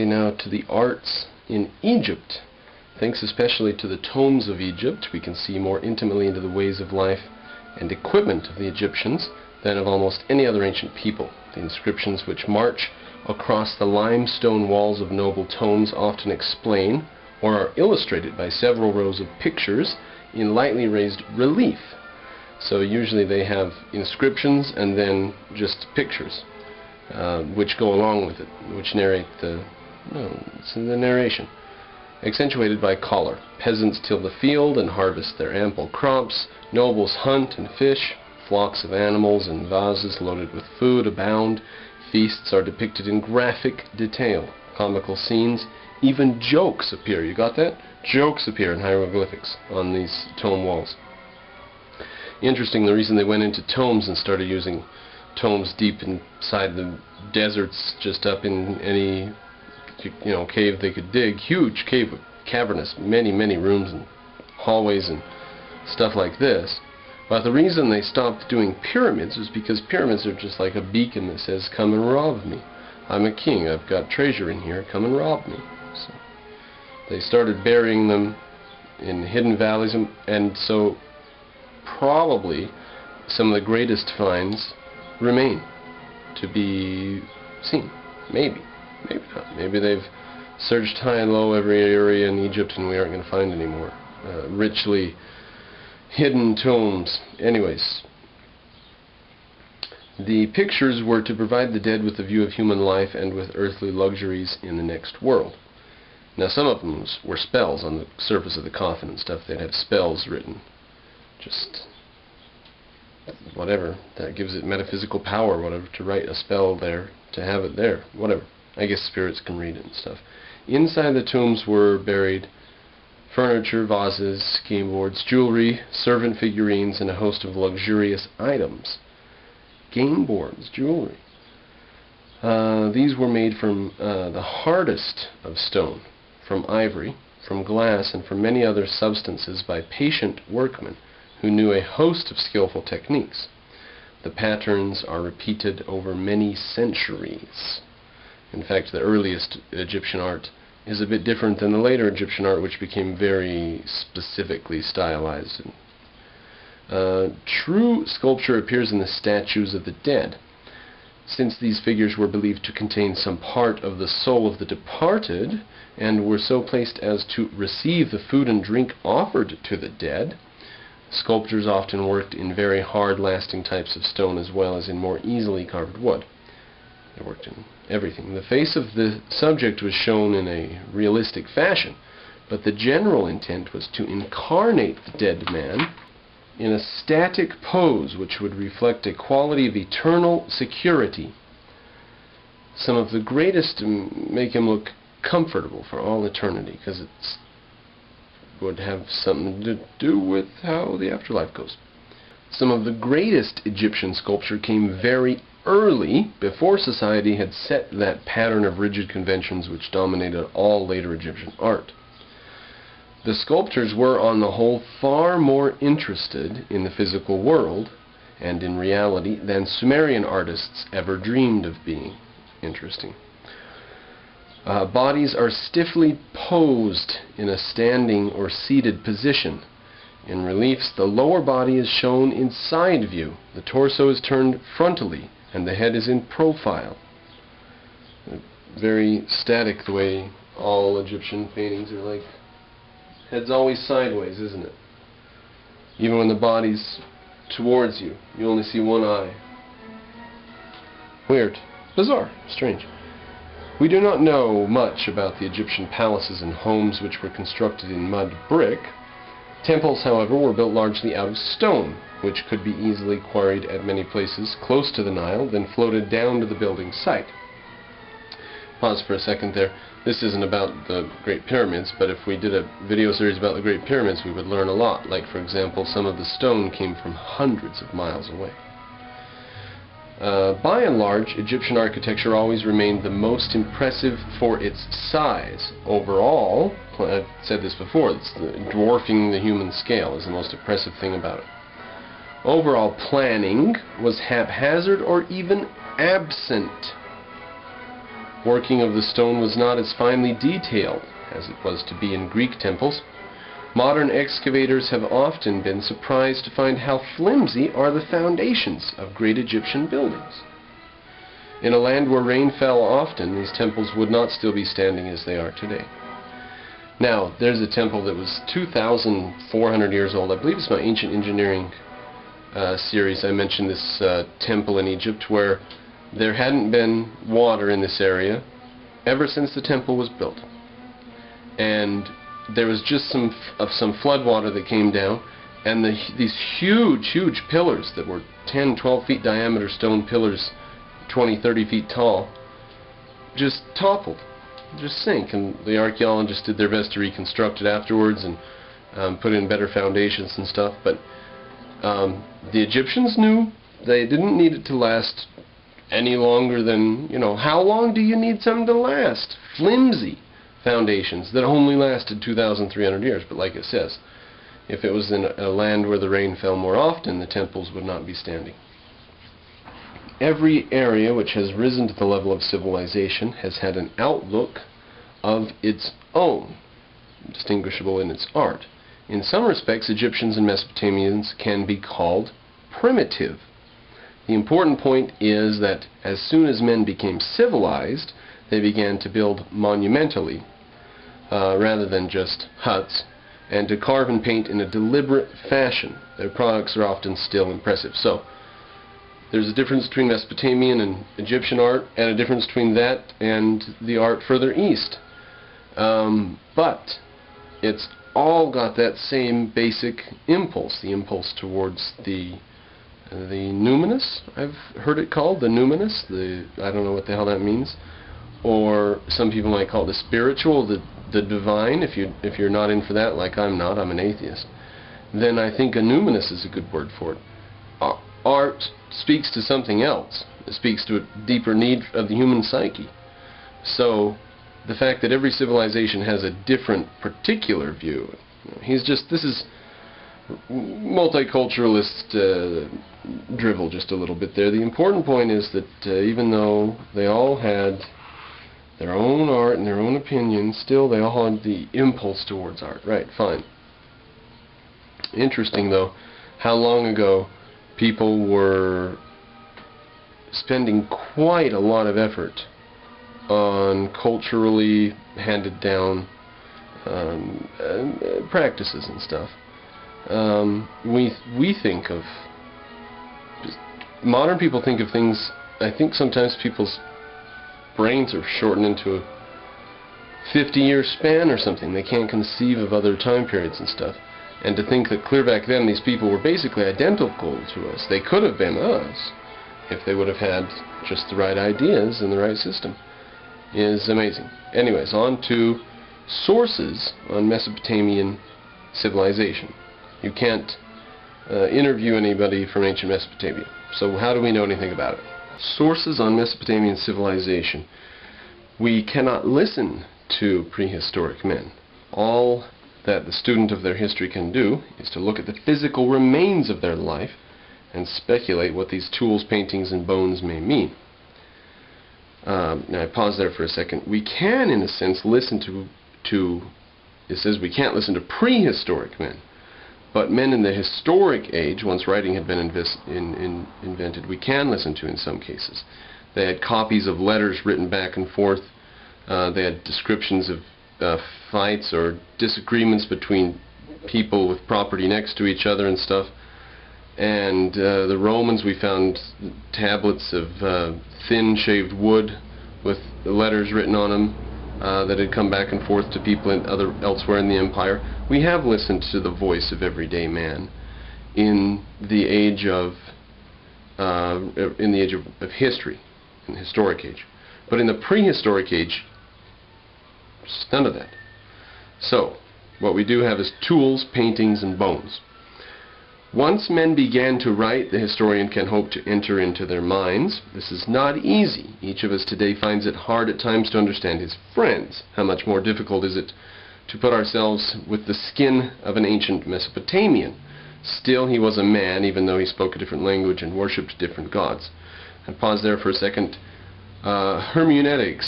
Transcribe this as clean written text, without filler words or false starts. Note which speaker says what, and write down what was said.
Speaker 1: Now to the arts in Egypt. Thanks especially to the tombs of Egypt, we can see more intimately into the ways of life and equipment of the Egyptians than of almost any other ancient people. The inscriptions which march across the limestone walls of noble tombs often explain or are illustrated by several rows of pictures in lightly raised relief. So usually they have inscriptions and then just pictures which go along with it, which narrate it's in the narration. Accentuated by color. Peasants till the field and harvest their ample crops. Nobles hunt and fish. Flocks of animals and vases loaded with food abound. Feasts are depicted in graphic detail. Comical scenes, even jokes appear. You got that? Jokes appear in hieroglyphics on these tomb walls. Interesting, the reason they went into tombs and started using tombs deep inside the deserts, just up in any cave they could dig, huge cave, cavernous, many rooms and hallways and stuff like this. But the reason they stopped doing pyramids was because pyramids are just like a beacon that says, come and rob me. I'm a king, I've got treasure in here, come and rob me. So they started burying them in hidden valleys, and so probably some of the greatest finds remain to be seen. Maybe not. Maybe they've searched high and low every area in Egypt and we aren't going to find any more richly hidden tombs. Anyways, the pictures were to provide the dead with a view of human life and with earthly luxuries in the next world. Now some of them were spells on the surface of the coffin and stuff. They'd have spells written. Just whatever. That gives it metaphysical power, whatever, to write a spell there, to have it there, whatever. I guess spirits can read it and stuff. Inside the tombs were buried furniture, vases, game boards, jewelry, servant figurines, and a host of luxurious items. Game boards, jewelry. These were made from the hardest of stone, from ivory, from glass, and from many other substances by patient workmen who knew a host of skillful techniques. The patterns are repeated over many centuries. In fact, the earliest Egyptian art is a bit different than the later Egyptian art, which became very specifically stylized. True sculpture appears in the statues of the dead. Since these figures were believed to contain some part of the soul of the departed, and were so placed as to receive the food and drink offered to the dead, sculptors often worked in very hard-lasting types of stone as well as in more easily carved wood. They worked in everything. The face of the subject was shown in a realistic fashion, but the general intent was to incarnate the dead man in a static pose which would reflect a quality of eternal security. Some of the greatest make him look comfortable for all eternity, because it would have something to do with how the afterlife goes. Some of the greatest Egyptian sculpture came very early, before society had set that pattern of rigid conventions which dominated all later Egyptian art. The sculptors were, on the whole, far more interested in the physical world and in reality than Sumerian artists ever dreamed of being interesting. Bodies are stiffly posed in a standing or seated position. In reliefs, the lower body is shown in side view. The torso is turned frontally, and the head is in profile. Very static, the way all Egyptian paintings are like. Head's always sideways, isn't it? Even when the body's towards you, you only see one eye. Weird. Bizarre. Strange. We do not know much about the Egyptian palaces and homes which were constructed in mud brick. Temples, however, were built largely out of stone, which could be easily quarried at many places close to the Nile, then floated down to the building site. Pause for a second there. This isn't about the Great Pyramids, but if we did a video series about the Great Pyramids, we would learn a lot. Like, for example, some of the stone came from hundreds of miles away. By and large, Egyptian architecture always remained the most impressive for its size. Overall, I've said this before, it's dwarfing the human scale is the most impressive thing about it. Overall planning was haphazard or even absent. Working of the stone was not as finely detailed as it was to be in Greek temples. Modern excavators have often been surprised to find how flimsy are the foundations of great Egyptian buildings. In a land where rain fell often, these temples would not still be standing as they are today. Now, there's a temple that was 2,400 years old. I believe it's my Ancient Engineering series. I mentioned this temple in Egypt where there hadn't been water in this area ever since the temple was built. And there was just some flood water that came down, and these huge pillars that were 10, 12 feet diameter stone pillars, 20, 30 feet tall, just toppled, just sank, and the archaeologists did their best to reconstruct it afterwards and put in better foundations and stuff. But the Egyptians knew they didn't need it to last any longer than, how long do you need something to last? Flimsy foundations that only lasted 2,300 years. But like it says, if it was in a land where the rain fell more often, the temples would not be standing. Every area which has risen to the level of civilization has had an outlook of its own, distinguishable in its art. In some respects, Egyptians and Mesopotamians can be called primitive. The important point is that as soon as men became civilized, they began to build monumentally, rather than just huts, and to carve and paint in a deliberate fashion. Their products are often still impressive. So, there's a difference between Mesopotamian and Egyptian art, and a difference between that and the art further east. But it's all got that same basic impulse, the impulse towards the numinous, I've heard it called, the numinous, I don't know what the hell that means, or some people might call it the spiritual, the divine. If you're not in for that, like I'm not, I'm an atheist, then I think a numinous is a good word for it. Art speaks to something else. It speaks to a deeper need of the human psyche. So the fact that every civilization has a different particular view, this is multiculturalist drivel just a little bit there. The important point is that even though they all had their own art and their own opinions, still they all had the impulse towards art. Right, fine. Interesting though, how long ago people were spending quite a lot of effort on culturally handed down practices and stuff. We think of, modern people think of things, I think sometimes people's brains are shortened into a 50-year span or something. They can't conceive of other time periods and stuff. And to think that clear back then these people were basically identical to us. They could have been us if they would have had just the right ideas and the right system is amazing. Anyways, on to sources on Mesopotamian civilization. You can't interview anybody from ancient Mesopotamia. So how do we know anything about it? Sources on Mesopotamian civilization. We cannot listen to prehistoric men. All that the student of their history can do is to look at the physical remains of their life and speculate what these tools, paintings, and bones may mean. Now I pause there for a second. We can, in a sense, listen to it says we can't listen to prehistoric men, but men in the historic age, once writing had been invented, we can listen to in some cases. They had copies of letters written back and forth. They had descriptions of fights or disagreements between people with property next to each other and stuff. And the Romans, we found tablets of thin shaved wood with letters written on them that had come back and forth to people elsewhere in the empire. We have listened to the voice of everyday man in the age of history, in the historic age. But in the prehistoric age, none of that. So, what we do have is tools, paintings, and bones. Once men began to write, the historian can hope to enter into their minds. This is not easy. Each of us today finds it hard at times to understand his friends. How much more difficult is it to put ourselves with the skin of an ancient Mesopotamian? Still, he was a man, even though he spoke a different language and worshipped different gods. I pause there for a second. Hermeneutics